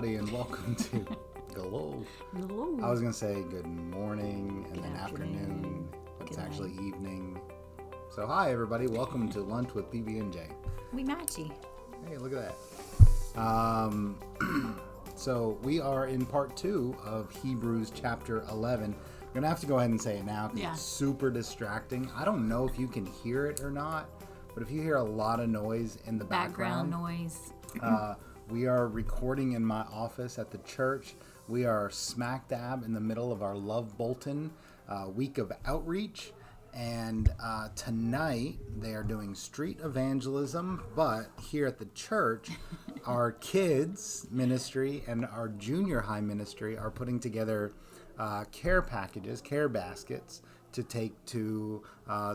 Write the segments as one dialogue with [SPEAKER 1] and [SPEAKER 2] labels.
[SPEAKER 1] everybody, and welcome to Hello.
[SPEAKER 2] Hello.
[SPEAKER 1] I was going to say good morning and then afternoon, but it's actually evening. So hi, everybody. Welcome to Lunch with PB&J.
[SPEAKER 2] We matchy.
[SPEAKER 1] Hey, look at that. So we are in part 2 of Hebrews chapter 11. I'm going to have to go ahead and say it now because it's super distracting. I don't know if you can hear it or not, but if you hear a lot of noise in the background
[SPEAKER 2] noise.
[SPEAKER 1] We are recording in my office at the church. We are smack dab in the middle of our Love Bolton week of outreach. And tonight they are doing street evangelism, but here at the church, our kids ministry and our junior high ministry are putting together care packages, care baskets to take to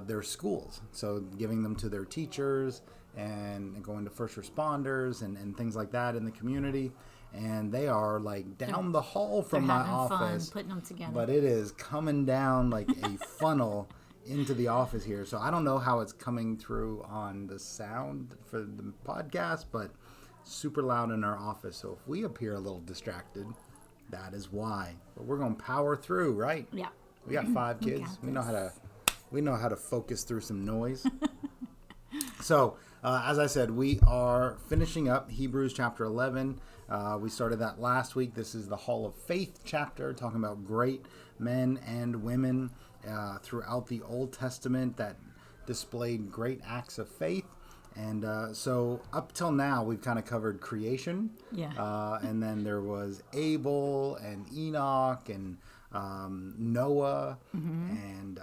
[SPEAKER 1] their schools. So giving them to their teachers and going to first responders and things like that in the community. And they are like down the hall from my office,
[SPEAKER 2] fun putting them together.
[SPEAKER 1] But it is coming down like a funnel into the office here. So I don't know how it's coming through on the sound for the podcast, but super loud in our office. So if we appear a little distracted, that is why. But we're going to power through, right?
[SPEAKER 2] Yeah.
[SPEAKER 1] We got 5 kids. We know how to focus through some noise. So, as I said, we are finishing up Hebrews chapter 11. We started that last week. This is the Hall of Faith chapter, talking about great men and women throughout the Old Testament that displayed great acts of faith. And so up till now, we've kind of covered creation.
[SPEAKER 2] Yeah.
[SPEAKER 1] And then there was Abel and Enoch and Noah and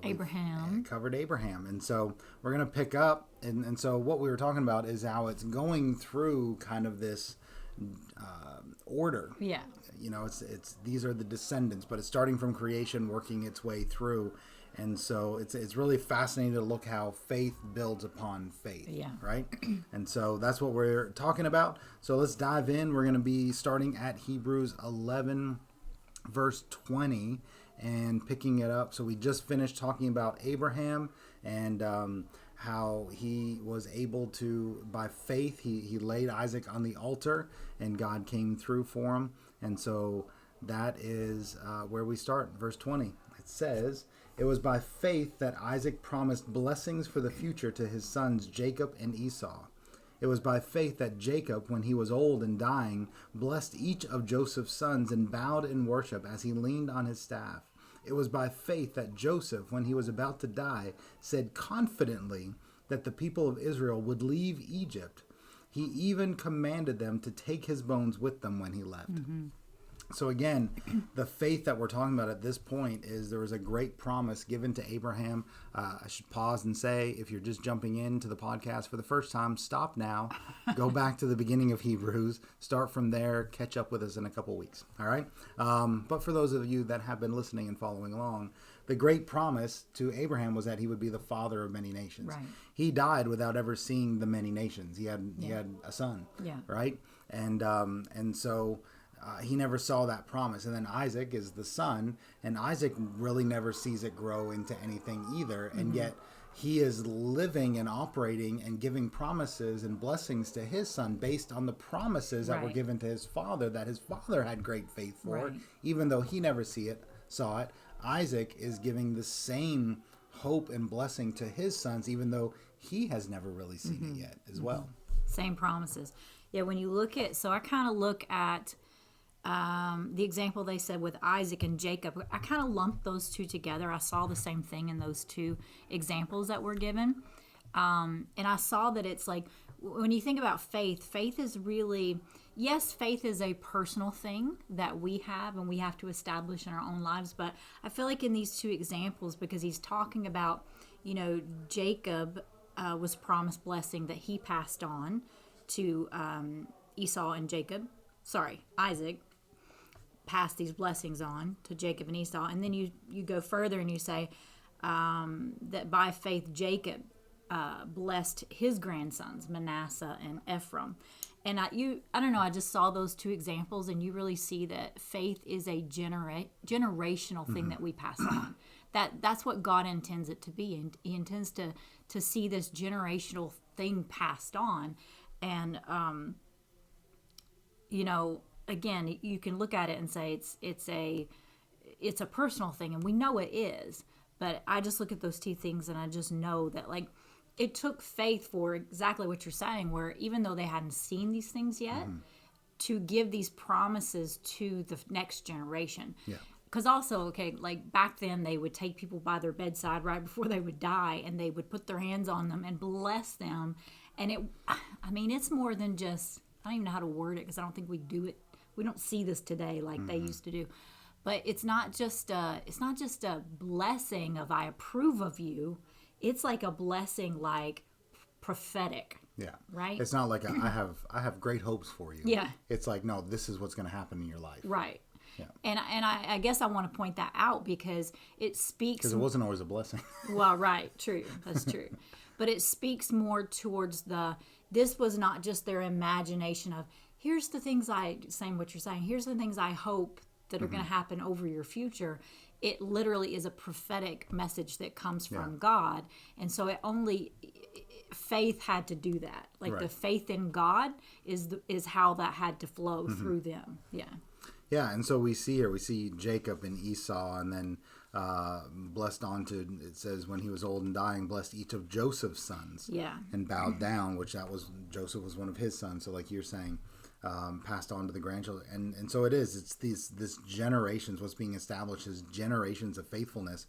[SPEAKER 2] Abraham.
[SPEAKER 1] Covered Abraham. And so we're going to pick up. And so what we were talking about is how it's going through kind of this order.
[SPEAKER 2] Yeah.
[SPEAKER 1] You know, it's these are the descendants, but it's starting from creation, working its way through. And so it's really fascinating to look how faith builds upon faith, right? And so that's what we're talking about. So let's dive in. We're going to be starting at Hebrews 11, verse 20, and picking it up. So we just finished talking about Abraham and how he was able to, by faith, he laid Isaac on the altar, and God came through for him. And so that is where we start, verse 20. It says, "It was by faith that Isaac promised blessings for the future to his sons Jacob and Esau. It was by faith that Jacob, when he was old and dying, blessed each of Joseph's sons and bowed in worship as he leaned on his staff. It was by faith that Joseph, when he was about to die, said confidently that the people of Israel would leave Egypt. He even commanded them to take his bones with them when he left." So again, the faith that we're talking about at this point is there was a great promise given to Abraham. I should pause and say, if you're just jumping into the podcast for the first time, stop now, go back to the beginning of Hebrews, start from there, catch up with us in a couple weeks. All right. But for those of you that have been listening and following along, the great promise to Abraham was that he would be the father of many nations.
[SPEAKER 2] Right.
[SPEAKER 1] He died without ever seeing the many nations. He had a son.
[SPEAKER 2] Yeah.
[SPEAKER 1] Right. And so he never saw that promise. And then Isaac is the son, and Isaac really never sees it grow into anything either. And yet he is living and operating and giving promises and blessings to his son based on the promises that were given to his father, that his father had great faith for, even though he never saw it. Isaac is giving the same hope and blessing to his sons, even though he has never really seen it yet as well.
[SPEAKER 2] Same promises. Yeah, when you look at, so I kind of look at the example they said with Isaac and Jacob. I kind of lumped those two together. I saw the same thing in those two examples that were given. And I saw that it's like, when you think about faith is really, yes, faith is a personal thing that we have and we have to establish in our own lives. But I feel like in these two examples, because he's talking about, Jacob was promised blessing that he passed on to Esau and Jacob. Isaac passed these blessings on to Jacob and Esau. And then you go further and you say that by faith Jacob blessed his grandsons, Manasseh and Ephraim. And I don't know, I just saw those two examples, and you really see that faith is a generational thing that we pass on. That's what God intends it to be, and He intends to see this generational thing passed on. And again, you can look at it and say it's a personal thing, and we know it is. But I just look at those two things, and I just know that, like, it took faith for exactly what you're saying, where even though they hadn't seen these things yet, to give these promises to the next generation. Yeah. Because also, okay, like back then they would take people by their bedside right before they would die, and they would put their hands on them and bless them. And it's more than just, I don't even know how to word it, because I don't think we do it. We don't see this today like they used to do. But it's not just a blessing of I approve of you. It's like a blessing, like prophetic.
[SPEAKER 1] Yeah.
[SPEAKER 2] Right.
[SPEAKER 1] It's not like I have great hopes for you.
[SPEAKER 2] Yeah.
[SPEAKER 1] It's like, no, this is what's going to happen in your life.
[SPEAKER 2] Right.
[SPEAKER 1] Yeah.
[SPEAKER 2] And I guess I want to point that out because it speaks.
[SPEAKER 1] Because it wasn't always a blessing.
[SPEAKER 2] Well, right. True. That's true. But it speaks more towards this was not just their imagination of, here's the things saying what you're saying, here's the things I hope that are going to happen over your future. It literally is a prophetic message that comes from God. And so faith had to do that. Like the faith in God is how that had to flow through them. Yeah.
[SPEAKER 1] Yeah, and so we see Jacob and Esau, and then blessed on to, it says, when he was old and dying, blessed each of Joseph's sons. Yeah. And bowed down, which Joseph was one of his sons. So like you're saying, passed on to the grandchildren. And so it's this generations, what's being established is generations of faithfulness,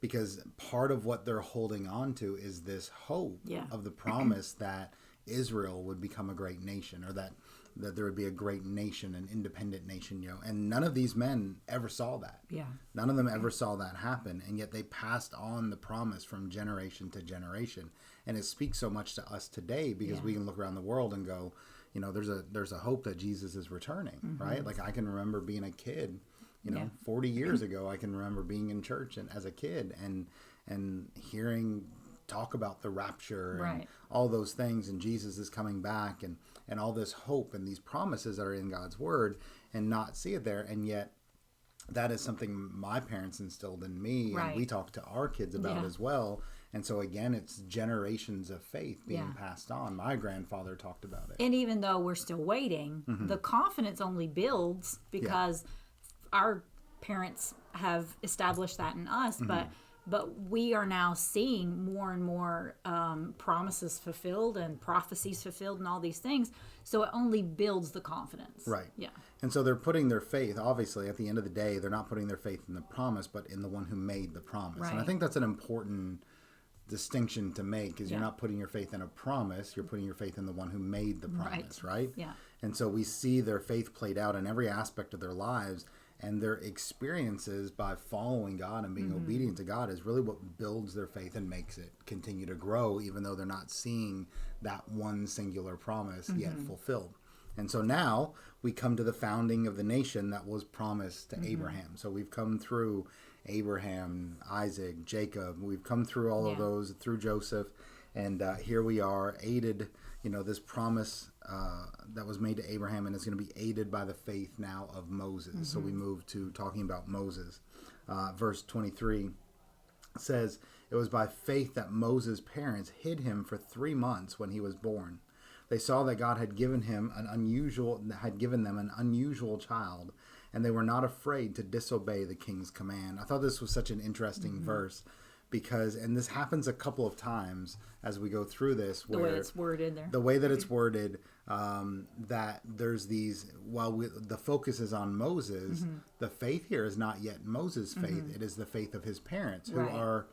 [SPEAKER 1] because part of what they're holding on to is this hope of the promise that Israel would become a great nation, or that there would be a great nation, an independent nation, and none of these men ever saw that. Yeah. None of them ever saw that happen, and yet they passed on the promise from generation to generation. And it speaks so much to us today, because we can look around the world and go, there's a hope that Jesus is returning, right? Like I can remember being a kid, 40 years ago, I can remember being in church and as a kid and hearing talk about the rapture and all those things, and Jesus is coming back, and all this hope and these promises that are in God's word, and not see it there. And yet that is something my parents instilled in me, and we talk to our kids about as well. And so again, it's generations of faith being passed on. My grandfather talked about it.
[SPEAKER 2] And even though we're still waiting, the confidence only builds because our parents have established that in us, but we are now seeing more and more promises fulfilled and prophecies fulfilled and all these things. So it only builds the confidence.
[SPEAKER 1] Right.
[SPEAKER 2] Yeah.
[SPEAKER 1] And so they're putting their faith, obviously, at the end of the day, they're not putting their faith in the promise, but in the one who made the promise. Right. And I think that's an important distinction to make, is you're not putting your faith in a promise, you're putting your faith in the one who made the promise, right? Yeah. And so we see their faith played out in every aspect of their lives, and their experiences by following God and being obedient to God is really what builds their faith and makes it continue to grow, even though they're not seeing that one singular promise yet fulfilled. And so now we come to the founding of the nation that was promised to Abraham. So we've come through Abraham, Isaac, Jacob. We've come through all of those, through Joseph. And here we are, aided, this promise that was made to Abraham, and it's going to be aided by the faith now of Moses. So we move to talking about Moses. Verse 23 says, it was by faith that Moses' parents hid him for 3 months when he was born. They saw that God had given them an unusual child, and they were not afraid to disobey the king's command. I thought this was such an interesting verse, because, and this happens a couple of times as we go through this, where
[SPEAKER 2] the way it's worded there,
[SPEAKER 1] the way that it's worded, that there's these, the focus is on Moses, the faith here is not yet Moses' faith, it is the faith of his parents, who are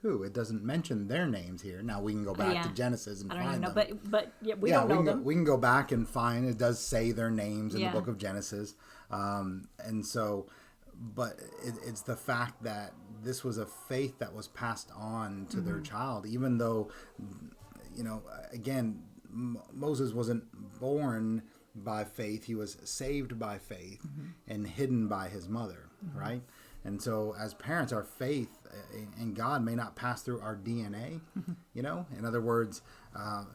[SPEAKER 1] it doesn't mention their names here. Now we can go back to Genesis and find them.
[SPEAKER 2] But we don't know them.
[SPEAKER 1] We can go back and find, it does say their names in the book of Genesis. And so, but it's the fact that this was a faith that was passed on to their child, even though, again, Moses wasn't born by faith. He was saved by faith and hidden by his mother, right? And so as parents, our faith in God may not pass through our DNA, In other words,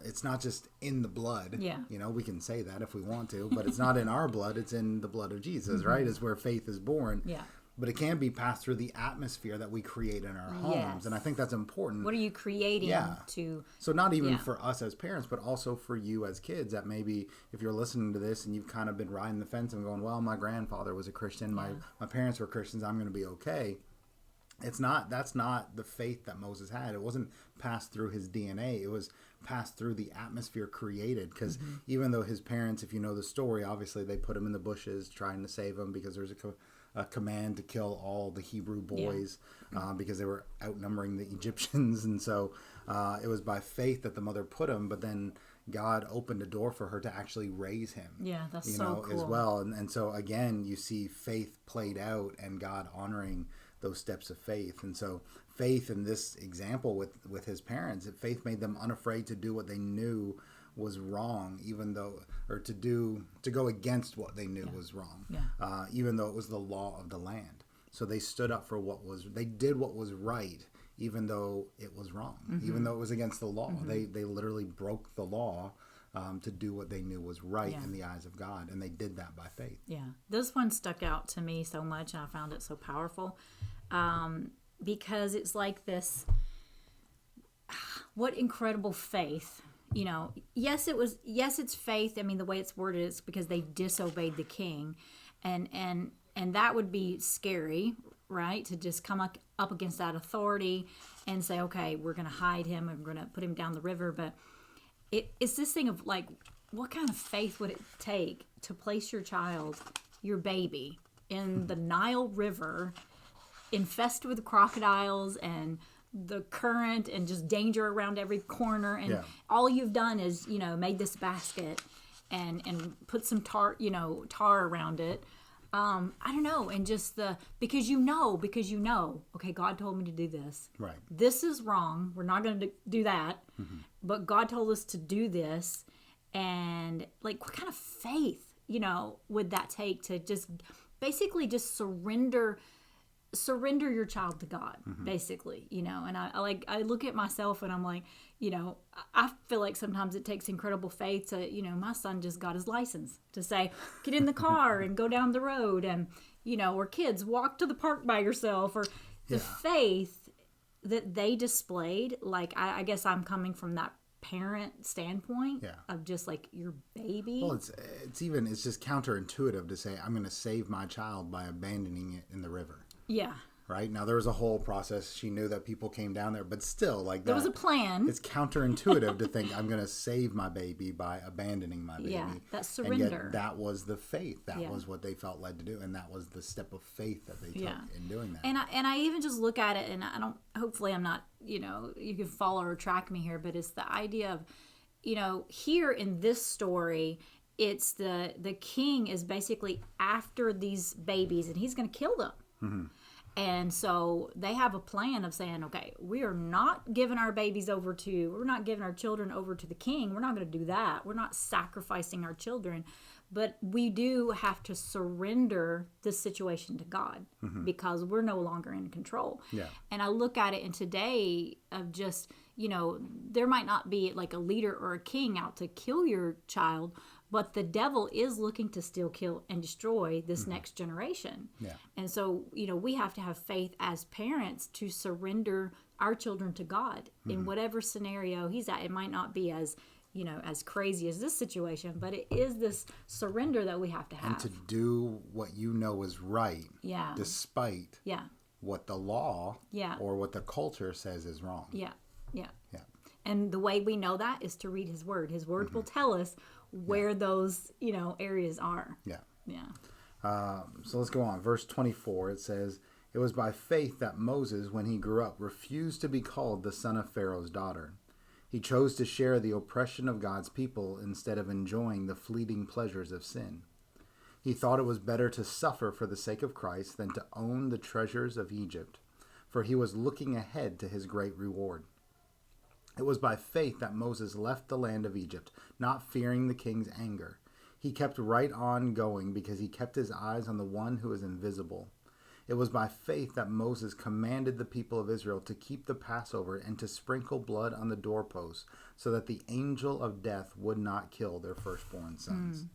[SPEAKER 1] it's not just in the blood. Yeah. We can say that if we want to, but it's not in our blood. It's in the blood of Jesus, right? Is where faith is born. Yeah. but it can be passed through the atmosphere that we create in our homes.
[SPEAKER 2] Yes.
[SPEAKER 1] And I think that's important.
[SPEAKER 2] What are you creating to...
[SPEAKER 1] So not even for us as parents, but also for you as kids, that maybe if you're listening to this and you've kind of been riding the fence and going, well, my grandfather was a Christian, my parents were Christians, I'm going to be okay. That's not the faith that Moses had. It wasn't passed through his DNA. It was passed through the atmosphere created. Because even though his parents, if you know the story, obviously they put him in the bushes trying to save him because there's a command to kill all the Hebrew boys because they were outnumbering the Egyptians. And so it was by faith that the mother put him, but then God opened a door for her to actually raise him.
[SPEAKER 2] Yeah, that's so cool.
[SPEAKER 1] As well. And so again, you see faith played out and God honoring those steps of faith. And so faith in this example with his parents, faith made them unafraid to do what they knew was wrong, even though, or to go against what they knew was wrong, even though it was the law of the land. So they stood up for they did what was right, even though it was wrong, even though it was against the law. They literally broke the law to do what they knew was right in the eyes of God, and they did that by faith. Yeah,
[SPEAKER 2] this one stuck out to me so much, and I found it so powerful because it's like this. What incredible faith! Yes, it's faith. I mean, the way it's worded is because they disobeyed the king, and that would be scary, right? To just come up against that authority and say, okay, we're going to hide him and we're going to put him down the river, but. It's this thing of like, what kind of faith would it take to place your child, your baby, in the Nile River, infested with crocodiles and the current and just danger around every corner, and all you've done is made this basket and put some tar around it. I don't know, and just because you know, okay, God told me to do this.
[SPEAKER 1] Right.
[SPEAKER 2] This is wrong. We're not going to do that. But God told us to do this. And like, what kind of faith, would that take to just basically just surrender your child to God, basically, and I look at myself and I'm like, I feel like sometimes it takes incredible faith to, my son just got his license to say, get in the car and go down the road, and, or kids, walk to the park by yourself, or the faith that they displayed. Like, I guess I'm coming from that parent standpoint of just like your baby.
[SPEAKER 1] Well, it's just counterintuitive to say, I'm going to save my child by abandoning it in the river.
[SPEAKER 2] Yeah.
[SPEAKER 1] Right? Now, there was a whole process. She knew that people came down there, but still, like,
[SPEAKER 2] there was a plan.
[SPEAKER 1] It's counterintuitive to think I'm going to save my baby by abandoning my baby.
[SPEAKER 2] Yeah, that surrender.
[SPEAKER 1] And yet that was the faith. That was what they felt led to do, and that was the step of faith that they took in doing that.
[SPEAKER 2] And I even just look at it, and I don't. Hopefully, I'm not. You can follow or track me here, but it's the idea of, here in this story, it's the king is basically after these babies, and he's going to kill them. And so they have a plan of saying, okay, we are not giving our we're not giving our children over to the king. We're not going to do that. We're not sacrificing our children, but we do have to surrender this situation to God because we're no longer in control. Yeah. And I look at it in today of just, there might not be like a leader or a king out to kill your child, but the devil is looking to steal, kill, and destroy this next generation. Yeah. And so, we have to have faith as parents to surrender our children to God in whatever scenario he's at. It might not be as, as crazy as this situation, but it is this surrender that we have to have.
[SPEAKER 1] And to do what is right, despite what the law or what the culture says is wrong.
[SPEAKER 2] Yeah. And the way we know that is to read his word. His word will tell us where those, areas are.
[SPEAKER 1] So let's go on. Verse 24, it says, it was by faith that Moses, when he grew up, refused to be called the son of Pharaoh's daughter. He chose to share the oppression of God's people instead of enjoying the fleeting pleasures of sin. He thought it was better to suffer for the sake of Christ than to own the treasures of Egypt, for he was looking ahead to his great reward. It was by faith that Moses left the land of Egypt, not fearing the king's anger. He kept right on going because he kept his eyes on the one who is invisible. It was by faith that Moses commanded the people of Israel to keep the Passover and to sprinkle blood on the doorposts so that the angel of death would not kill their firstborn sons.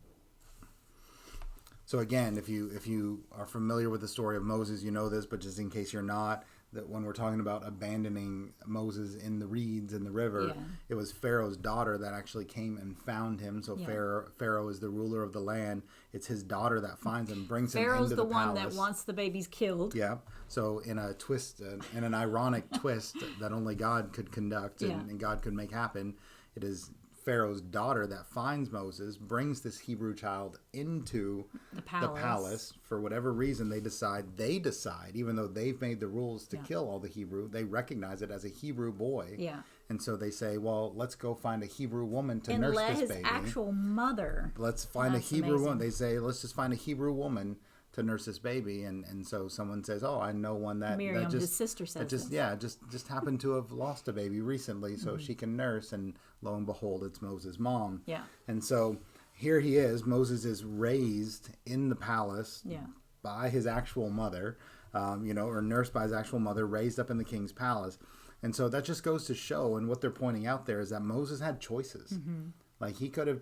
[SPEAKER 1] So again, if you are familiar with the story of Moses, you know this, but just in case you're not, that when we're talking about abandoning Moses in the reeds in the river, it was Pharaoh's daughter that actually came and found him. So Pharaoh is the ruler of the land. It's his daughter that finds him, brings him into the palace.
[SPEAKER 2] Pharaoh's the one that wants the babies killed.
[SPEAKER 1] Yeah. So in a twist, in an ironic twist that only God could conduct and God could make happen, it is Pharaoh's daughter that finds Moses, brings this Hebrew child into the palace. For whatever reason, they decide, even though they've made the rules to kill all the Hebrew, they recognize it as a Hebrew boy.
[SPEAKER 2] Yeah.
[SPEAKER 1] And so they say, well, let's go find a Hebrew woman to nurse this baby.
[SPEAKER 2] And let his actual mother.
[SPEAKER 1] Let's find a Hebrew woman. They say, let's just find a Hebrew woman to nurse this baby, and so someone says, "Oh, I know one that
[SPEAKER 2] Miriam,
[SPEAKER 1] that just,
[SPEAKER 2] his sister, says
[SPEAKER 1] just happened to have lost a baby recently, so she can nurse." And lo and behold, it's Moses' mom.
[SPEAKER 2] Yeah.
[SPEAKER 1] And so here he is. Moses is raised in the palace by his actual mother, or nursed by his actual mother, raised up in the king's palace. And so that just goes to show, and what they're pointing out there is that Moses had choices. Mm-hmm. Like he could have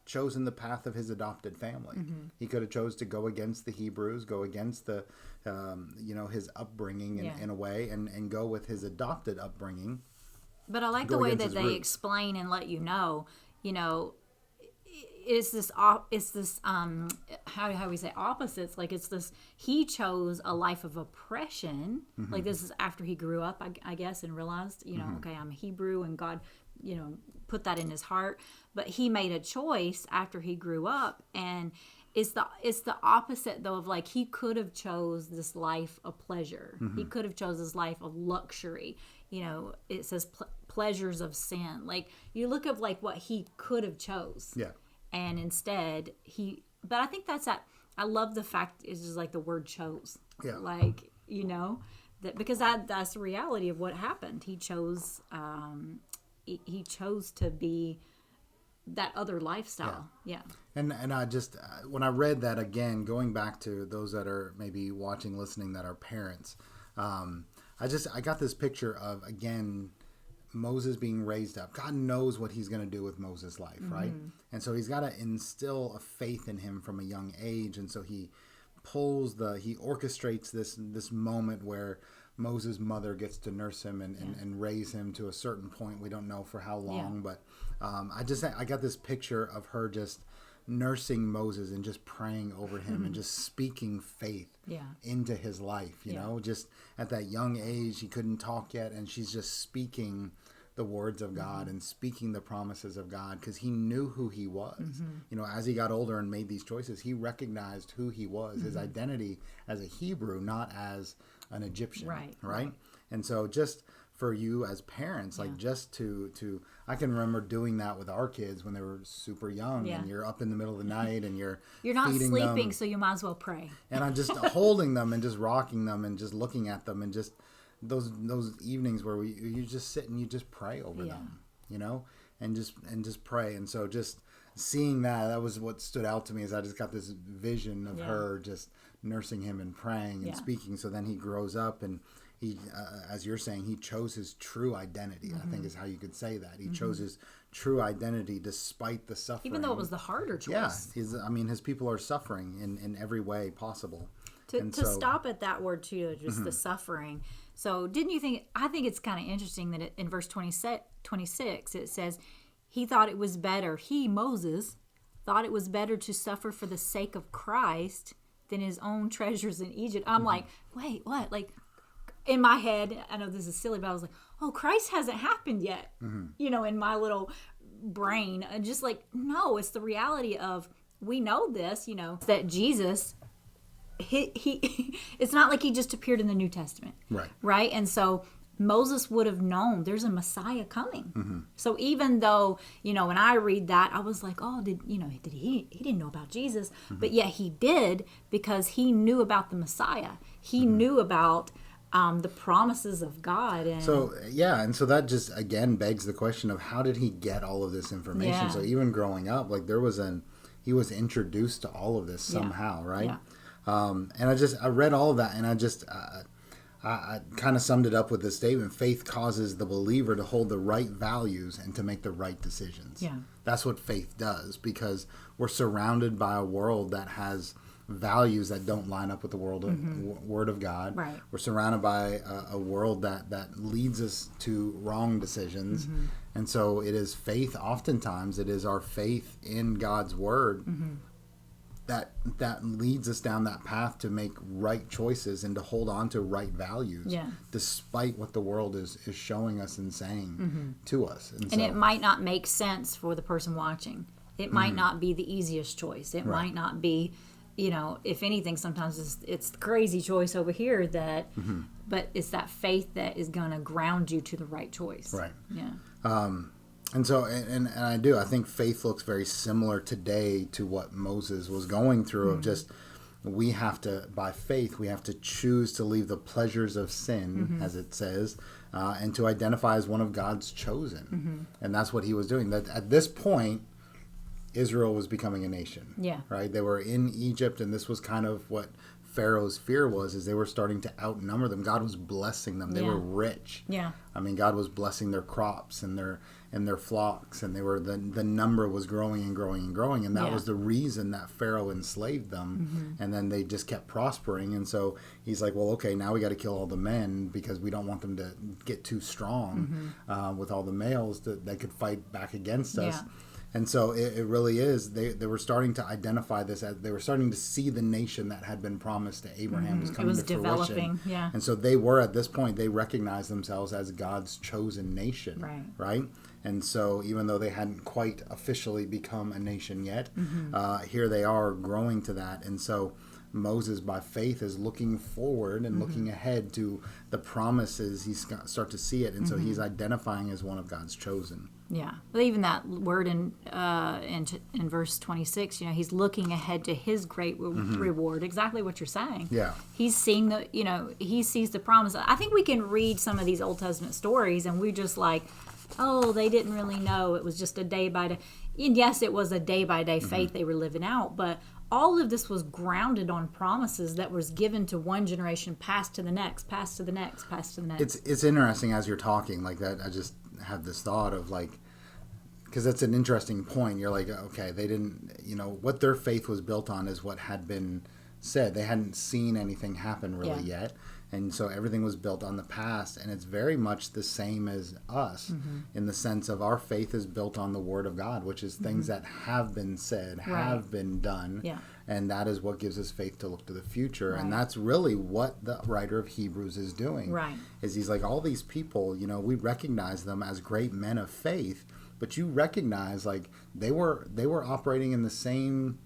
[SPEAKER 1] chosen the path of his adopted family. Mm-hmm. He could have chose to go against the Hebrews, go against the, his upbringing in a way, and go with his adopted upbringing.
[SPEAKER 2] But I like the way that they explain and let you know, it's this how we say opposites. Like it's this, he chose a life of oppression. Mm-hmm. Like this is after he grew up, I guess, and realized, okay, I'm Hebrew, and God, put that in his heart. But he made a choice after he grew up, and it's the opposite though of like he could have chose this life of pleasure. Mm-hmm. He could have chose this life of luxury. It says pleasures of sin. Like you look at like what he could have chose. Yeah. And instead but I think I love the fact it's just like the word chose. Yeah. Like, that because that's the reality of what happened. He chose he chose to be that other lifestyle. Yeah.
[SPEAKER 1] And I just when I read that again, going back to those that are maybe watching, listening, that are parents, I got this picture of, again, Moses being raised up. God knows what he's going to do with Moses' life, mm-hmm. right? And so he's got to instill a faith in him from a young age. And so he orchestrates this moment where Moses' mother gets to nurse him and raise him to a certain point. We don't know for how long, but I got this picture of her just nursing Moses and just praying over him and just speaking faith into his life, you know, just at that young age. He couldn't talk yet, and she's just speaking the words of God and speaking the promises of God, because he knew who he was. Mm-hmm. As he got older and made these choices, he recognized who he was, his identity as a Hebrew, not as an Egyptian, right? And so just for you as parents, like just to I can remember doing that with our kids when they were super young, and you're up in the middle of the night and you're
[SPEAKER 2] not sleeping
[SPEAKER 1] them,
[SPEAKER 2] so you might as well pray. And
[SPEAKER 1] I'm just holding them and just rocking them and just looking at them, and just those evenings where you just sit and you just pray over them, and just pray. And so just seeing that was what stood out to me, is I just got this vision of her just nursing him and praying and speaking. So then he grows up, and he, as you're saying, he chose his true identity. I think is how you could say that. He chose his true identity despite the suffering.
[SPEAKER 2] Even though it was the harder choice.
[SPEAKER 1] Yeah, his people are suffering in every way possible.
[SPEAKER 2] To stop at that word too, just the suffering. So didn't you think, I think it's kind of interesting that in verse 26 it says, Moses, thought it was better to suffer for the sake of Christ than his own treasures in Egypt. I'm like, wait, what? Like, in my head, I know this is silly, but I was like, oh, Christ hasn't happened yet. In my little brain. And just like, no, it's the reality of, we know this, that Jesus, he it's not like he just appeared in the New Testament. Right? And so Moses would have known there's a Messiah coming. So even though, when I read that, I was like, oh, he didn't know about Jesus, but yet he did, because he knew about the Messiah. He knew about the promises of God. And
[SPEAKER 1] so that just again begs the question of, how did he get all of this information? So even growing up, like he was introduced to all of this somehow, right? And I read all of that, and I kind of summed it up with this statement: faith causes the believer to hold the right values and to make the right decisions.
[SPEAKER 2] Yeah.
[SPEAKER 1] That's what faith does, because we're surrounded by a world that has values that don't line up with the world of, Word of God.
[SPEAKER 2] Right.
[SPEAKER 1] We're surrounded by a world that leads us to wrong decisions. And so it is faith, oftentimes, it is our faith in God's Word that leads us down that path to make right choices and to hold on to right values, despite what the world is showing us and saying to us. And
[SPEAKER 2] it might not make sense for the person watching. It might not be the easiest choice. It might not be, if anything, sometimes it's the crazy choice over here that, but it's that faith that is going to ground you to the right choice.
[SPEAKER 1] Right.
[SPEAKER 2] Yeah.
[SPEAKER 1] And so, and I think faith looks very similar today to what Moses was going through, of just, we have to, by faith, we have to choose to leave the pleasures of sin, as it says, and to identify as one of God's chosen. And that's what he was doing. That at this point, Israel was becoming a nation.
[SPEAKER 2] Yeah.
[SPEAKER 1] Right? They were in Egypt, and this was kind of what Pharaoh's fear was, is they were starting to outnumber them. God was blessing them. They were rich.
[SPEAKER 2] Yeah.
[SPEAKER 1] I mean, God was blessing their crops and their flocks, and they were the number was growing and growing and growing, and that was the reason that Pharaoh enslaved them. And then they just kept prospering. And so he's like, well, okay, now we got to kill all the men, because we don't want them to get too strong with all the males that could fight back against us. And so it really is. They were starting to identify this as, they were starting to see the nation that had been promised to Abraham was coming to fruition. It was developing, And so they were, at this point, they recognized themselves as God's chosen nation, right? And so even though they hadn't quite officially become a nation yet, here they are growing to that. And so Moses, by faith, is looking forward and looking ahead to the promises. He's start to see it, and so he's identifying as one of God's chosen.
[SPEAKER 2] Yeah, but even that word in verse 26, he's looking ahead to his great reward. Exactly what you're saying.
[SPEAKER 1] Yeah,
[SPEAKER 2] he's seeing he sees the promise. I think we can read some of these Old Testament stories, and we just like, oh, they didn't really know. It was just a day by day. And yes, it was a day by day faith they were living out, but all of this was grounded on promises that was given to one generation, passed to the next, passed to the next, passed to the next.
[SPEAKER 1] It's interesting as you're talking like that. I just have this thought of like, because that's an interesting point. You're like, okay, they didn't, what their faith was built on is what had been said. They hadn't seen anything happen really yet. And so everything was built on the past, and it's very much the same as us in the sense of our faith is built on the Word of God, which is things that have been said, have been done, and that is what gives us faith to look to the future. And that's really what the writer of Hebrews is doing. Is he's like, all these people, we recognize them as great men of faith, but you recognize like they were operating in the same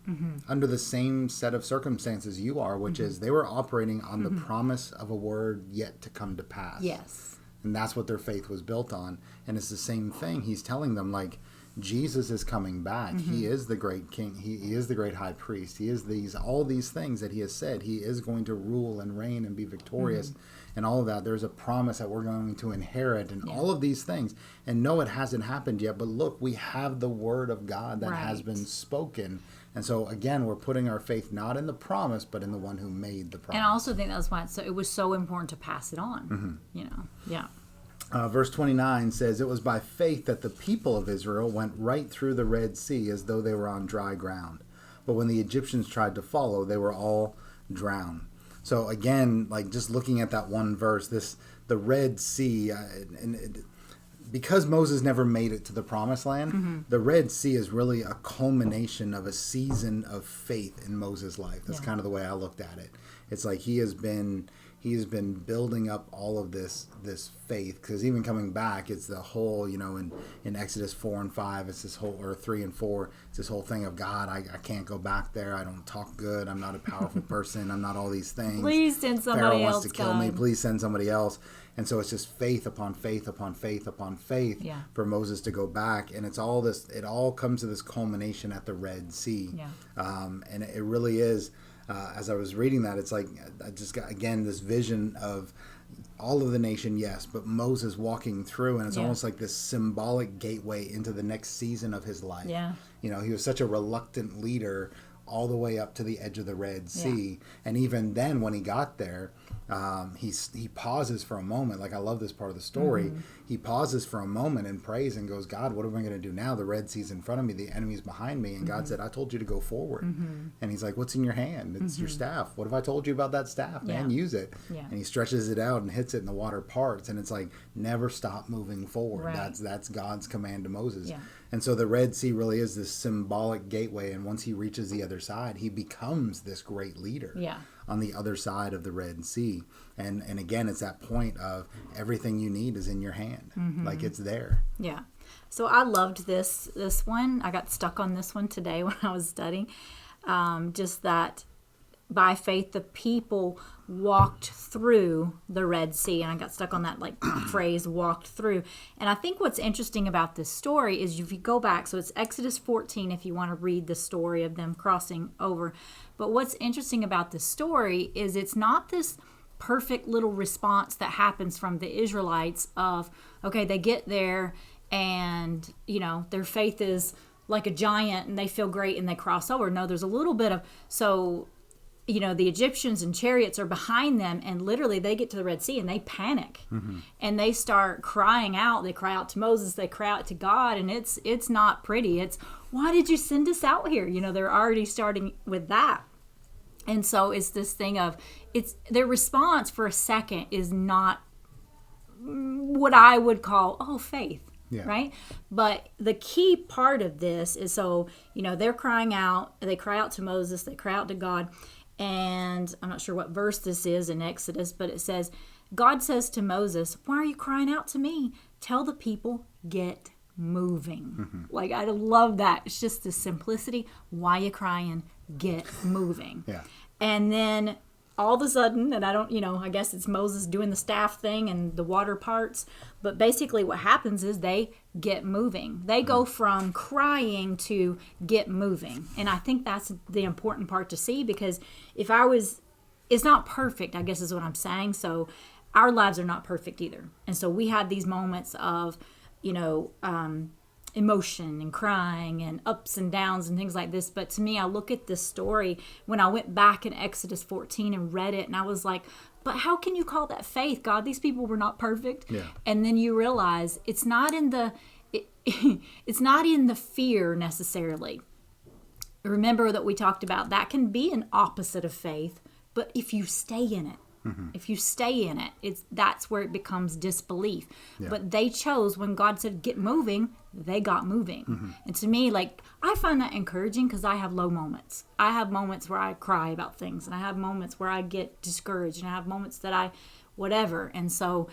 [SPEAKER 1] under the same set of circumstances you are, which is they were operating on the promise of a word yet to come to pass.
[SPEAKER 2] Yes.
[SPEAKER 1] And that's what their faith was built on. And it's the same thing. He's telling them like, Jesus is coming back. He is the great king. He is the great high priest. He is all these things that he has said. He is going to rule and reign and be victorious. And all of that. There's a promise that we're going to inherit and all of these things. And no, it hasn't happened yet. But look, we have the Word of God that has been spoken. And so, again, we're putting our faith not in the promise, but in the one who made the promise.
[SPEAKER 2] And I also think that's why it was so important to pass it on,
[SPEAKER 1] Verse 29 says, it was by faith that the people of Israel went right through the Red Sea as though they were on dry ground. But when the Egyptians tried to follow, they were all drowned. So again, like just looking at that one verse, the Red Sea, because Moses never made it to the Promised Land, the Red Sea is really a culmination of a season of faith in Moses' life. That's kind of the way I looked at it. It's like he has been building up all of this faith, because even coming back, it's the whole, in Exodus 4 and 5, it's this whole, or 3 and 4, it's this whole thing of God, I can't go back there, I don't talk good, I'm not a powerful person, I'm not all these things.
[SPEAKER 2] Please send somebody
[SPEAKER 1] Pharaoh
[SPEAKER 2] else,
[SPEAKER 1] wants to kill
[SPEAKER 2] God.
[SPEAKER 1] me, please send somebody else. And so it's just faith upon faith upon faith upon faith for Moses to go back. And it's all this, it all comes to this culmination at the Red Sea. And it really is, as I was reading that, it's like, I just got, again, this vision of all of the nation, yes, but Moses walking through, and it's almost like this symbolic gateway into the next season of his life. He was such a reluctant leader all the way up to the edge of the Red Sea. And even then, when he got there, he pauses for a moment. Like, I love this part of the story. Mm-hmm. He pauses for a moment and prays and goes, God, what am I going to do now? The Red Sea's in front of me. The enemy's behind me. And God said, I told you to go forward. And he's like, what's in your hand? It's your staff. What have I told you about that staff, man? Use it. And he stretches it out and hits it, and the water parts. And it's like, never stop moving forward. Right. That's God's command to Moses. And so the Red Sea really is this symbolic gateway. And once he reaches the other side, he becomes this great leader on the other side of the Red Sea. And again, it's that point of everything you need is in your hand. Like, it's there.
[SPEAKER 2] Yeah. So I loved this one. I got stuck on this one today when I was studying. Just that by faith, the people walked through the Red Sea. And I got stuck on that phrase, walked through. And I think what's interesting about this story is if you go back, so it's Exodus 14 if you want to read the story of them crossing over. But what's interesting about this story is it's not this perfect little response that happens from the Israelites of, okay, they get there and, their faith is like a giant and they feel great and they cross over. No, there's a little bit of, the Egyptians and chariots are behind them, and literally they get to the Red Sea and they panic and they start crying out. They cry out to Moses, they cry out to God, and it's not pretty. It's, why did you send us out here? They're already starting with that. And so it's this thing of, it's their response for a second is not what I would call, faith, right? But the key part of this is, they're crying out, they cry out to Moses, they cry out to God, and I'm not sure what verse this is in Exodus, but it says, God says to Moses, why are you crying out to me? Tell the people, get moving. I love that. It's just the simplicity. Why you crying? Get moving. And then all of a sudden, and I don't, I guess it's Moses doing the staff thing and the water parts, but basically what happens is they get moving. They go from crying to get moving. And I think that's the important part to see, because it's not perfect, I guess is what I'm saying. So our lives are not perfect either. And so we have these moments of, emotion and crying and ups and downs and things like this. But to me, I look at this story when I went back in Exodus 14 and read it, and I was like, but how can you call that faith, God? These people were not perfect. And then you realize it's not in the it's not in the fear necessarily. Remember that we talked about that can be an opposite of faith, but if you stay in it, if you stay in it, that's where it becomes disbelief. But they chose, when God said get moving, they got moving. And to me, I find that encouraging, because I have low moments. I have moments where I cry about things, and I have moments where I get discouraged, and I have moments that I whatever. And so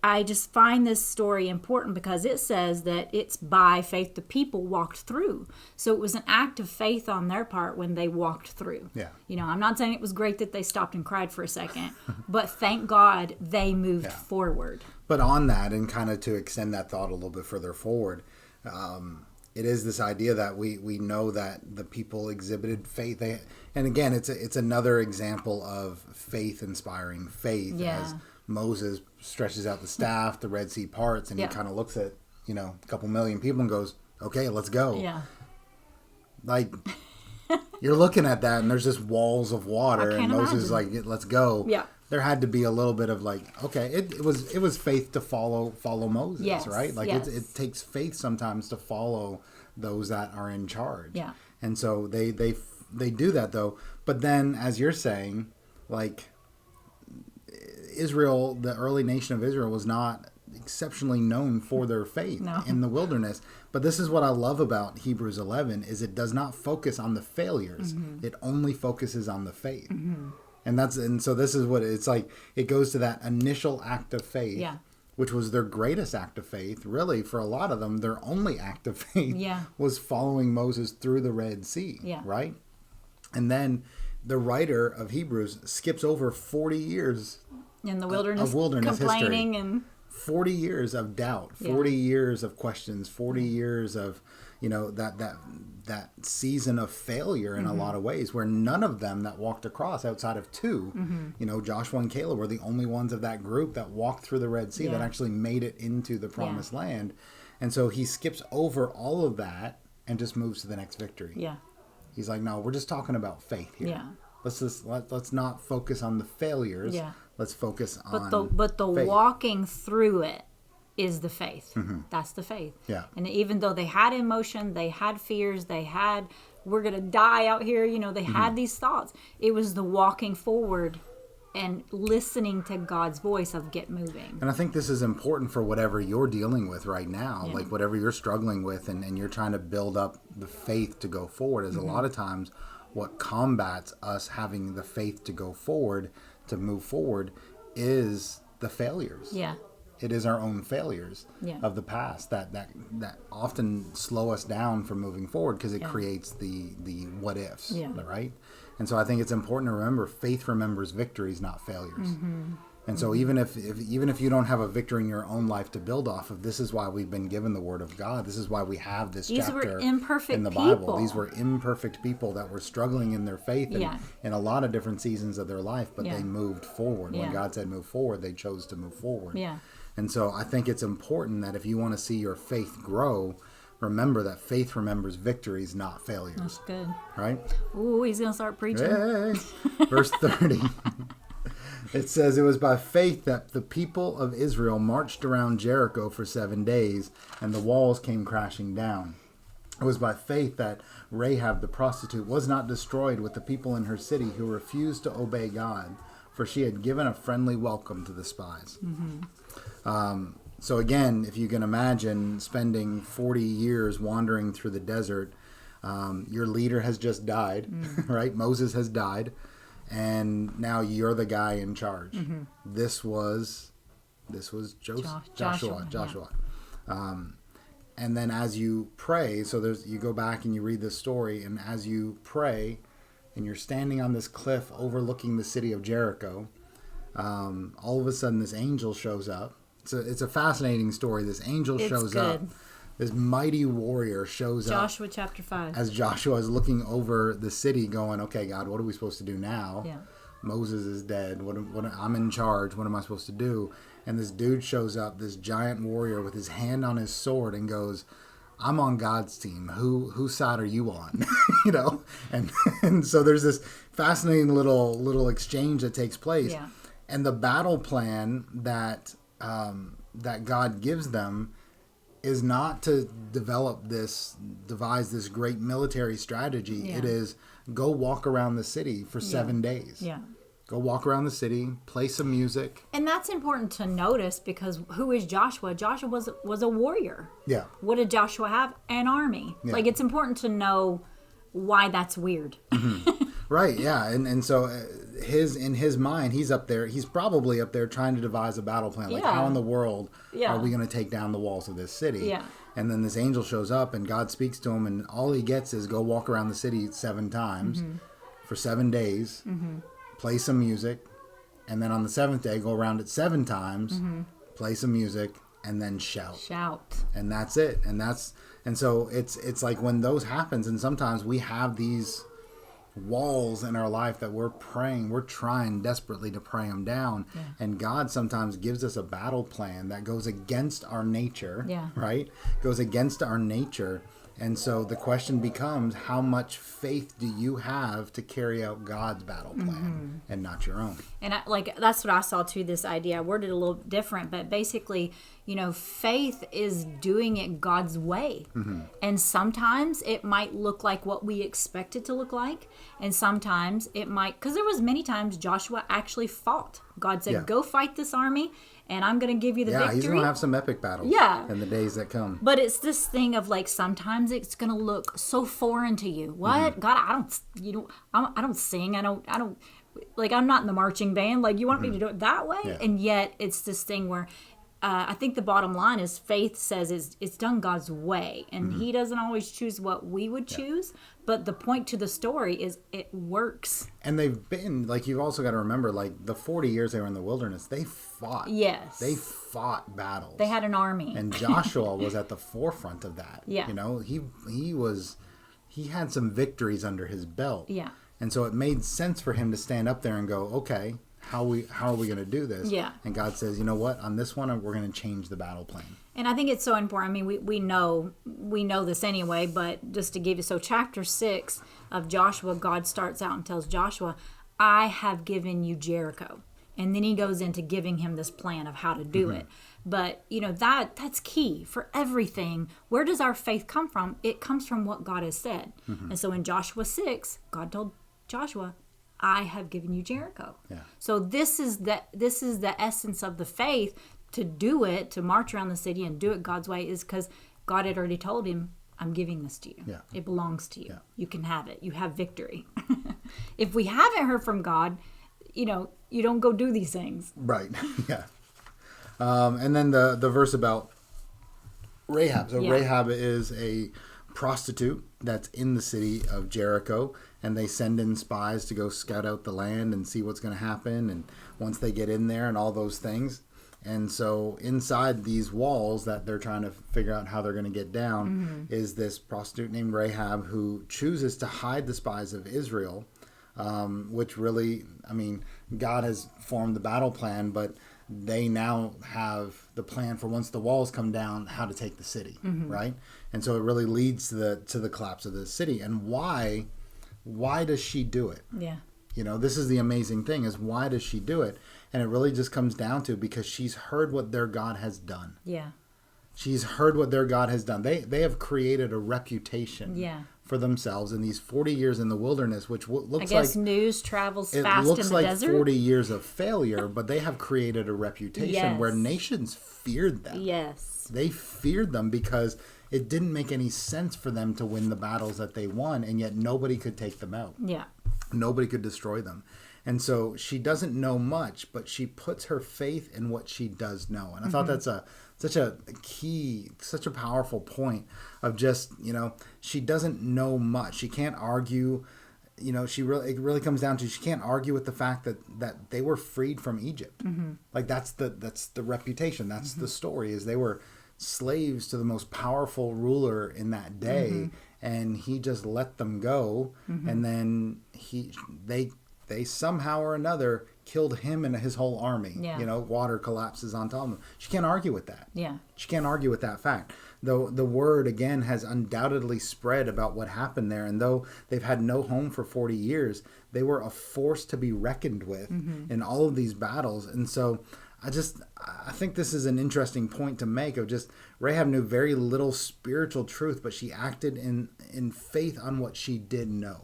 [SPEAKER 2] I just find this story important because it says that it's by faith the people walked through. So it was an act of faith on their part when they walked through. I'm not saying it was great that they stopped and cried for a second, but thank God they moved forward.
[SPEAKER 1] But on that, and kind of to extend that thought a little bit further forward, it is this idea that we know that the people exhibited faith. And again, it's another example of faith inspiring faith, as Moses stretches out the staff, the Red Sea parts, and he kind of looks at, a couple million people and goes, okay, let's go. You're looking at that, and there's just walls of water, and Moses is like, let's go. There had to be a little bit of okay, it was faith to follow Moses, right? It takes faith sometimes to follow those that are in charge. And so they do that, though. But then, as you're saying, Israel, the early nation of Israel, was not exceptionally known for their faith in the wilderness. But this is what I love about Hebrews 11, is it does not focus on the failures. It only focuses on the faith. And so this is what it's like. It goes to that initial act of faith, which was their greatest act of faith. Really, for a lot of them, their only act of faith was following Moses through the Red Sea, right? And then the writer of Hebrews skips over 40 years
[SPEAKER 2] in the wilderness,
[SPEAKER 1] of wilderness
[SPEAKER 2] complaining
[SPEAKER 1] history.
[SPEAKER 2] And
[SPEAKER 1] 40 years of doubt, 40 years of questions, 40 years of, that season of failure in a lot of ways, where none of them that walked across, outside of two, Joshua and Caleb, were the only ones of that group that walked through the Red Sea that actually made it into the promised land. And so he skips over all of that and just moves to the next victory. He's like, no, we're just talking about faith here. let's not focus on the failures.
[SPEAKER 2] Yeah.
[SPEAKER 1] Let's focus on
[SPEAKER 2] the
[SPEAKER 1] faith.
[SPEAKER 2] walking through it is the faith.
[SPEAKER 1] Mm-hmm.
[SPEAKER 2] That's the faith.
[SPEAKER 1] Yeah.
[SPEAKER 2] And even though they had emotion, they had fears, they had, we're going to die out here, you know, they had these thoughts. It was the walking forward and listening to God's voice of get moving.
[SPEAKER 1] And I think this is important for whatever you're dealing with right now,
[SPEAKER 2] Yeah.
[SPEAKER 1] like whatever you're struggling with and you're trying to build up the faith to go forward is a lot of times what combats us having the faith to go forward, to move forward, is the failures.
[SPEAKER 2] Yeah.
[SPEAKER 1] It is our own failures
[SPEAKER 2] Yeah.
[SPEAKER 1] of the past that often slow us down from moving forward because it
[SPEAKER 2] Yeah.
[SPEAKER 1] creates the what ifs,
[SPEAKER 2] Yeah.
[SPEAKER 1] right? And so I think it's important to remember faith remembers victories, not failures. And so even if you don't have a victory in your own life to build off of, this is why we've been given the Word of God. This is why we have this
[SPEAKER 2] These
[SPEAKER 1] chapter
[SPEAKER 2] were imperfect
[SPEAKER 1] in the Bible.
[SPEAKER 2] people.
[SPEAKER 1] These were imperfect people that were struggling in their faith in a lot of different seasons of their life, but
[SPEAKER 2] Yeah.
[SPEAKER 1] they moved forward.
[SPEAKER 2] Yeah.
[SPEAKER 1] When God said move forward, they chose to move forward.
[SPEAKER 2] Yeah.
[SPEAKER 1] And so I think it's important that if you want to see your faith grow, remember that faith remembers victories, not failures.
[SPEAKER 2] That's good.
[SPEAKER 1] Right?
[SPEAKER 2] Ooh, he's going to start preaching.
[SPEAKER 1] Hey. Verse 30. It says, it was by faith that the people of Israel marched around Jericho for 7 days, and the walls came crashing down. It was by faith that Rahab the prostitute was not destroyed with the people in her city who refused to obey God, for she had given a friendly welcome to the spies. So again, if you can imagine spending 40 years wandering through the desert, your leader has just died, right? Moses has died, and now you're the guy in charge. This was Joshua.
[SPEAKER 2] Yeah.
[SPEAKER 1] And then as you pray, so you go back and you read this story, and as you pray, and you're standing on this cliff overlooking the city of Jericho, all of a sudden this angel shows up. It's a fascinating story. This angel shows up. This mighty warrior shows up.
[SPEAKER 2] Joshua chapter 5.
[SPEAKER 1] As Joshua is looking over the city going, okay, God, what are we supposed to do now?
[SPEAKER 2] Yeah.
[SPEAKER 1] Moses is dead. I'm in charge. What am I supposed to do? And this dude shows up, this giant warrior with his hand on his sword, and goes, I'm on God's team. Whose side are you on? You know? And so there's this fascinating little exchange that takes place.
[SPEAKER 2] Yeah.
[SPEAKER 1] And the battle plan that God gives them is not to devise this great military strategy.
[SPEAKER 2] Yeah.
[SPEAKER 1] It is go walk around the city for 7 days.
[SPEAKER 2] Yeah.
[SPEAKER 1] Go walk around the city, play some music.
[SPEAKER 2] And that's important to notice because who is Joshua? Joshua was a warrior.
[SPEAKER 1] Yeah.
[SPEAKER 2] What did Joshua have? An army.
[SPEAKER 1] Yeah.
[SPEAKER 2] Like, it's important to know why that's weird.
[SPEAKER 1] Right, yeah. And so in his mind, he's probably up there trying to devise a battle plan. Like, how in the world are we going to take down the walls of this city?
[SPEAKER 2] Yeah.
[SPEAKER 1] And then this angel shows up and God speaks to him, and all he gets is go walk around the city 7 times for 7 days, play some music, and then on the 7th day, go around it 7 times, play some music, and then shout. And that's it. And so it's like when those happens, and sometimes we have these walls in our life that we're trying desperately to pray them down, and God sometimes gives us a battle plan that goes against our nature, right? Goes against our nature. And so the question becomes, how much faith do you have to carry out God's battle plan and not your own?
[SPEAKER 2] And that's what I saw too, this idea. I worded it a little different, but basically, faith is doing it God's way. And sometimes it might look like what we expect it to look like. And sometimes it might, because there was many times Joshua actually fought. God said, go fight this army, and I'm going to give you the victory.
[SPEAKER 1] Yeah, he's going to have some epic battles in the days that come.
[SPEAKER 2] But it's this thing of like, sometimes it's going to look so foreign to you. What? God, I don't sing. I don't, like, I'm not in the marching band. Like, you want me to do it that way? Yeah. And yet it's this thing where I think the bottom line is faith says it's done God's way. And he doesn't always choose what we would choose. But the point to the story is it works.
[SPEAKER 1] And they've been, like, you've also got to remember, like, the 40 years they were in the wilderness, they fought.
[SPEAKER 2] Yes.
[SPEAKER 1] They fought battles.
[SPEAKER 2] They had an army.
[SPEAKER 1] And Joshua was at the forefront of that.
[SPEAKER 2] Yeah.
[SPEAKER 1] He had some victories under his belt.
[SPEAKER 2] Yeah.
[SPEAKER 1] And so it made sense for him to stand up there and go, okay, how are we going to do this?
[SPEAKER 2] Yeah.
[SPEAKER 1] And God says, you know what? On this one, we're going to change the battle plan.
[SPEAKER 2] And I think it's so important. I mean, we know this anyway, but just to give you, so chapter 6 of Joshua, God starts out and tells Joshua, I have given you Jericho. And then he goes into giving him this plan of how to do it. But, that's key for everything. Where does our faith come from? It comes from what God has said. And so in Joshua 6, God told Joshua, I have given you Jericho.
[SPEAKER 1] Yeah.
[SPEAKER 2] So this is the essence of the faith. To do it, to march around the city and do it God's way, is because God had already told him, I'm giving this to you.
[SPEAKER 1] Yeah.
[SPEAKER 2] It belongs to you.
[SPEAKER 1] Yeah.
[SPEAKER 2] You can have it. You have victory. If we haven't heard from God, you don't go do these things.
[SPEAKER 1] Right. Yeah. And then the verse about Rahab. So Rahab is a prostitute that's in the city of Jericho, and they send in spies to go scout out the land and see what's going to happen. And once they get in there and all those things. And so inside these walls that they're trying to figure out how they're going to get down is this prostitute named Rahab who chooses to hide the spies of Israel, which really, I mean, God has formed the battle plan, but they now have the plan for once the walls come down, how to take the city, right? And so it really leads to the collapse of the city. And why does she do it?
[SPEAKER 2] Yeah.
[SPEAKER 1] This is the amazing thing, is why does she do it? And it really just comes down to because she's heard what their God has done.
[SPEAKER 2] Yeah.
[SPEAKER 1] She's heard what their God has done. They have created a reputation for themselves in these 40 years in the wilderness, which looks like... I guess
[SPEAKER 2] news travels fast in the desert.
[SPEAKER 1] It looks like 40 years of failure, but they have created a reputation where nations feared them.
[SPEAKER 2] Yes.
[SPEAKER 1] They feared them because it didn't make any sense for them to win the battles that they won, and yet nobody could take them out.
[SPEAKER 2] Yeah.
[SPEAKER 1] Nobody could destroy them. And so she doesn't know much, but she puts her faith in what she does know. And I thought that's such a key, such a powerful point of just, she doesn't know much. She can't argue, it really comes down to, she can't argue with the fact that they were freed from Egypt. Like that's the reputation. That's the story, is they were slaves to the most powerful ruler in that day. And he just let them go. And then they somehow or another killed him and his whole army.
[SPEAKER 2] Yeah.
[SPEAKER 1] Water collapses on top of them. She can't argue with that.
[SPEAKER 2] Yeah.
[SPEAKER 1] She can't argue with that fact. Though the word, again, has undoubtedly spread about what happened there. And though they've had no home for 40 years, they were a force to be reckoned with in all of these battles. And so I think this is an interesting point to make of just Rahab knew very little spiritual truth, but she acted in faith on what she did know.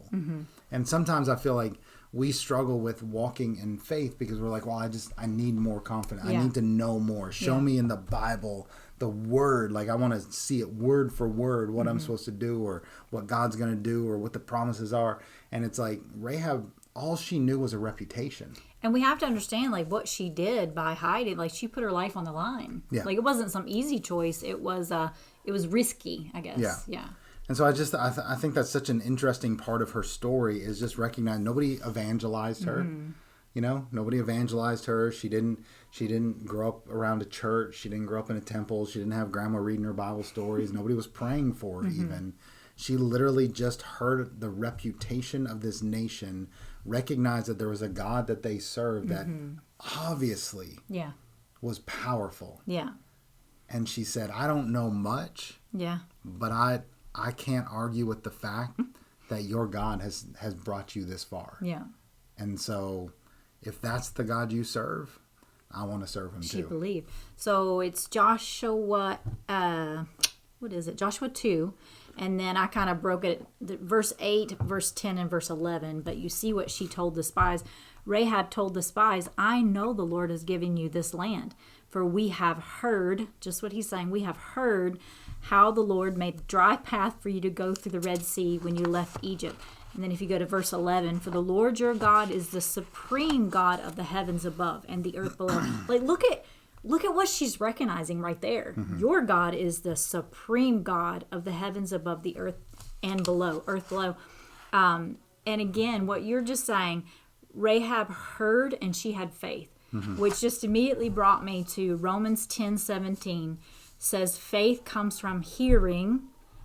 [SPEAKER 1] And sometimes I feel like we struggle with walking in faith because we're like, well, I need more confidence. I need to know more. Show me in the Bible, the word. Like I want to see it word for word, what I'm supposed to do or what God's going to do or what the promises are. And it's like Rahab, all she knew was a reputation.
[SPEAKER 2] And we have to understand, like, what she did by hiding. Like, she put her life on the line. Yeah. Like, it wasn't some easy choice. It was risky, I guess. Yeah.
[SPEAKER 1] And so I think that's such an interesting part of her story, is just recognizing nobody evangelized her. Nobody evangelized her. She didn't grow up around a church. She didn't grow up in a temple. She didn't have grandma reading her Bible stories. Nobody was praying for her even. She literally just heard the reputation of this nation, recognized that there was a God that they served that obviously was powerful.
[SPEAKER 2] Yeah.
[SPEAKER 1] And she said, I don't know much.
[SPEAKER 2] Yeah.
[SPEAKER 1] But I can't argue with the fact that your God has brought you this far.
[SPEAKER 2] Yeah.
[SPEAKER 1] And so if that's the God you serve, I want to serve him too.
[SPEAKER 2] She believed. So it's Joshua, Joshua 2. And then I kind of broke it, verse 8, verse 10, and verse 11. But you see what she told the spies. Rahab told the spies, I know the Lord is giving you this land. For we have heard, just what he's saying, we have heard how the Lord made a dry path for you to go through the Red Sea when you left Egypt. And then if you go to verse 11, for the Lord your God is the supreme God of the heavens above and the earth below. Like, look at what she's recognizing right there. Your God is the supreme God of the heavens above, the earth and below, earth below. And again, what you're just saying, Rahab heard and she had faith, which just immediately brought me to Romans 10:17. Says faith comes from hearing,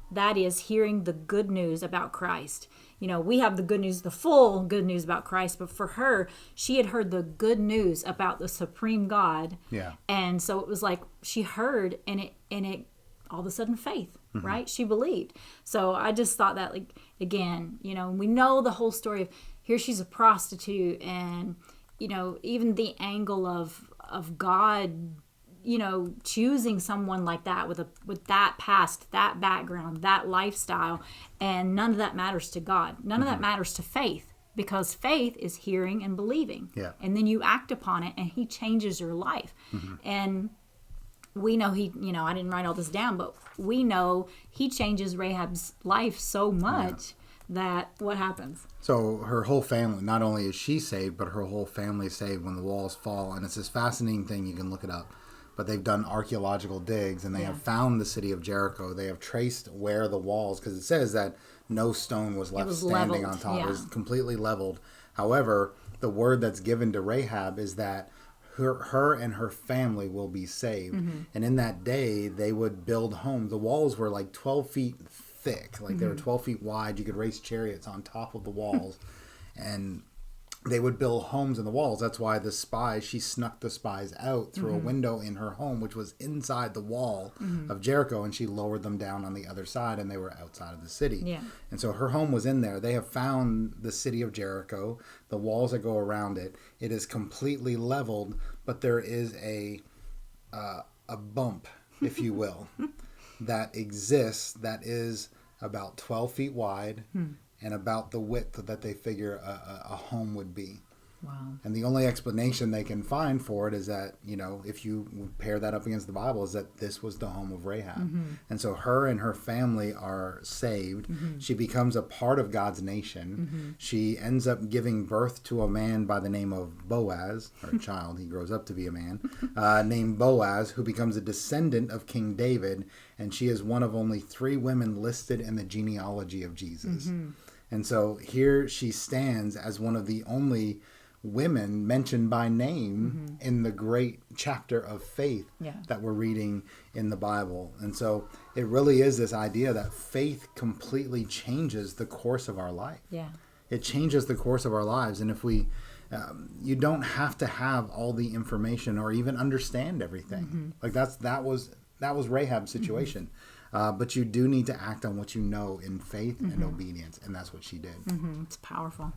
[SPEAKER 2] that is, hearing the good news about Christ. we have the good news, the full good news about Christ, but for her, she had heard the good news about the supreme God.
[SPEAKER 1] Yeah.
[SPEAKER 2] And so it was like she heard, and it all of a sudden faith, right? She believed. So I just thought that, like, again, we know the whole story of here she's a prostitute, and even the angle of God, choosing someone like that with that past, that background, that lifestyle, and none of that matters to God. None of that matters to faith, because faith is hearing and believing.
[SPEAKER 1] Yeah.
[SPEAKER 2] And then you act upon it, and he changes your life. And we know he, I didn't write all this down, but we know he changes Rahab's life so much that what happens?
[SPEAKER 1] So her whole family, not only is she saved, but her whole family is saved when the walls fall. And it's this fascinating thing, you can look it up. But they've done archaeological digs, and they have found the city of Jericho. They have traced where the walls, because it says that no stone was left standing
[SPEAKER 2] leveled,
[SPEAKER 1] on top. It was completely leveled. However, the word that's given to Rahab is that her and her family will be saved. And in that day, they would build homes. The walls were like 12 feet thick. Like they were 12 feet wide. You could race chariots on top of the walls. And they would build homes in the walls. That's why the spies, she snuck the spies out through a window in her home, which was inside the wall of Jericho, and she lowered them down on the other side, and they were outside of the city.
[SPEAKER 2] Yeah.
[SPEAKER 1] And so her home was in there. They have found the city of Jericho, the walls that go around it. It is completely leveled, but there is a bump, if you will, that exists that is about 12 feet wide and about the width that they figure a home would be.
[SPEAKER 2] Wow.
[SPEAKER 1] And the only explanation they can find for it is that, if you pair that up against the Bible, is that this was the home of Rahab. And so her and her family are saved. She becomes a part of God's nation. She ends up giving birth to a man by the name of Boaz, or a child, he grows up to be a man, named Boaz, who becomes a descendant of King David. And she is one of only 3 women listed in the genealogy of Jesus. And so here she stands as one of the only women mentioned by name in the great chapter of faith that we're reading in the Bible. And so it really is this idea that faith completely changes the course of our life. Yeah. It changes the course of our lives. And if we, you don't have to have all the information or even understand everything. Like that was Rahab's situation. But you do need to act on what you know in faith and obedience. And that's what she did.
[SPEAKER 2] It's powerful.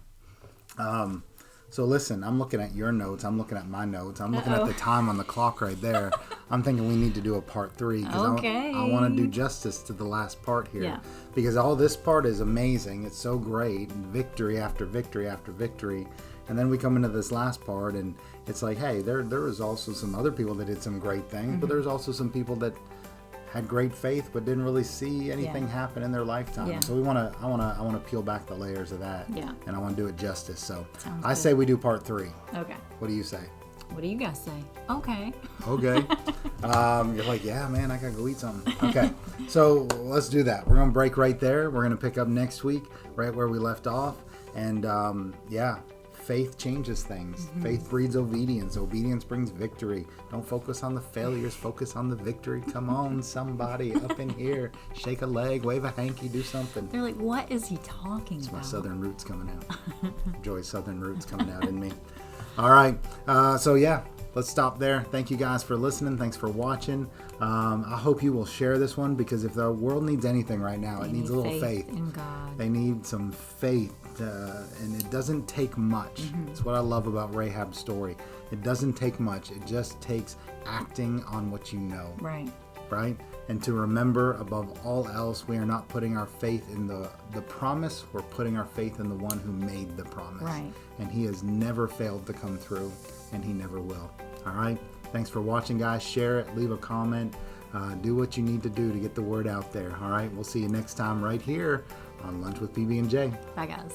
[SPEAKER 1] So listen, I'm looking at your notes. I'm looking at my notes. I'm looking at the time on the clock right there. I'm thinking we need to do a part 3 because I want to do justice to the last part here. Yeah. Because all this part is amazing. It's so great. Victory after victory after victory. And then we come into this last part and it's like, hey, there was also some other people that did some great things, but there's also some people that had great faith but didn't really see anything happen in their lifetime. So I want to peel back the layers of that. Yeah. And I want to do it justice. So I say we do part 3.
[SPEAKER 2] Okay.
[SPEAKER 1] What do you say?
[SPEAKER 2] What do you guys say? Okay.
[SPEAKER 1] Okay. You're like, yeah, man, I gotta go eat something. Okay. So let's do that. We're gonna break right there. We're gonna pick up next week right where we left off. And faith changes things. Faith breeds obedience. Obedience brings victory. Don't focus on the failures. Focus on the victory. Come on, somebody up in here. Shake a leg, wave a hanky, do something.
[SPEAKER 2] They're like, what is he talking about?
[SPEAKER 1] My southern roots coming out. Joy's southern roots coming out in me. All right. Let's stop there. Thank you guys for listening. Thanks for watching. I hope you will share this one because if the world needs anything right now, it needs a little faith.
[SPEAKER 2] In God.
[SPEAKER 1] They need some faith. And it doesn't take much. It's what I love about Rahab's story. It doesn't take much. It just takes acting on what you know. Right? And to remember above all else, we are not putting our faith in the promise. We're putting our faith in the one who made the promise. Right. And he has never failed to come through, and he never will. All right? Thanks for watching, guys. Share it. Leave a comment. Do what you need to do to get the word out there. All right? We'll see you next time right here on Lunch with PB&J.
[SPEAKER 2] Bye, guys.